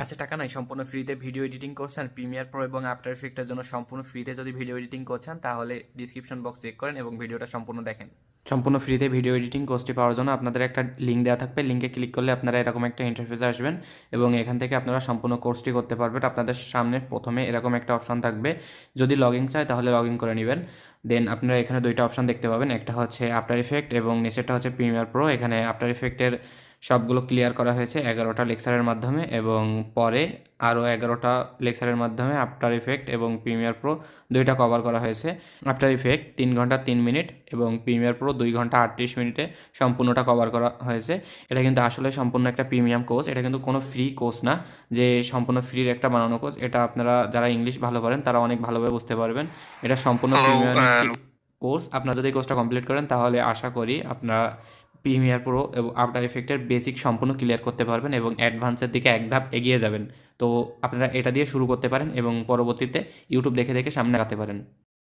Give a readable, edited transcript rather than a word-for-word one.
কাছে টাকা নাই, সম্পূর্ণ ফ্রিতে ভিডিও এডিটিং করছেন প্রিমিয়ার প্রো এবং আফটার ইফেক্টের জন্য সম্পূর্ণ ফ্রিতে যদি ভিডিও এডিটিং করছেন তাহলে ডিসক্রিপশন বক্স চেক করেন এবং ভিডিওটা সম্পূর্ণ দেখেন। সম্পূর্ণ ফ্রিতে ভিডিও এডিটিং কোর্সটি পাওয়ার জন্য আপনাদের একটা লিঙ্ক দেওয়া থাকবে, লিঙ্কে ক্লিক করলে আপনারা এরকম একটা ইন্টারফেসে আসবেন এবং এখান থেকে আপনারা সম্পূর্ণ কোর্সটি করতে পারবেন। আপনাদের সামনে প্রথমে এরকম একটা অপশন থাকবে, যদি লগ ইন চায় তাহলে লগ ইন করে নেবেন। দেন আপনারা এখানে দুইটা অপশন দেখতে পাবেন, একটা হচ্ছে আফটার ইফেক্ট এবং নিচেরটা হচ্ছে প্রিমিয়ার প্রো। এখানে আফটার ইফেক্টের সবগুলো ক্লিয়ার করা হয়েছে 11টা লেকচারের মাধ্যমে এবং পরে আরও 11টা লেকচারের মাধ্যমে আফটার ইফেক্ট এবং প্রিমিয়ার প্রো দুইটা কভার করা হয়েছে। আফটার ইফেক্ট 3 ঘন্টা 3 মিনিট এবং প্রিমিয়ার প্রো 2 ঘন্টা 38 মিনিটে সম্পূর্ণটা কভার করা হয়েছে। এটা কিন্তু আসলে সম্পূর্ণ একটা প্রিমিয়াম কোর্স, এটা কিন্তু কোনো ফ্রি কোর্স না যে সম্পূর্ণ ফ্রির একটা বানানো কোর্স। এটা আপনারা যারা ইংলিশ ভালো পারেন তারা অনেক ভালোভাবে বুঝতে পারবেন। এটা সম্পূর্ণ প্রিমিয়াম একটি কোর্স। আপনারা যদি কোর্সটা কমপ্লিট করেন তাহলে আশা করি আপনারা প্রিমিয়ার প্রো এবং আফটার ইফেক্টের বেসিক সম্পূর্ণ ক্লিয়ার করতে পারবেন এবং অ্যাডভান্সের দিকে এক ধাপ এগিয়ে যাবেন। তো আপনারা এটা দিয়ে শুরু করতে পারেন এবং পরবর্তীতে ইউটিউব দেখে দেখে সামনে আগাতে পারেন।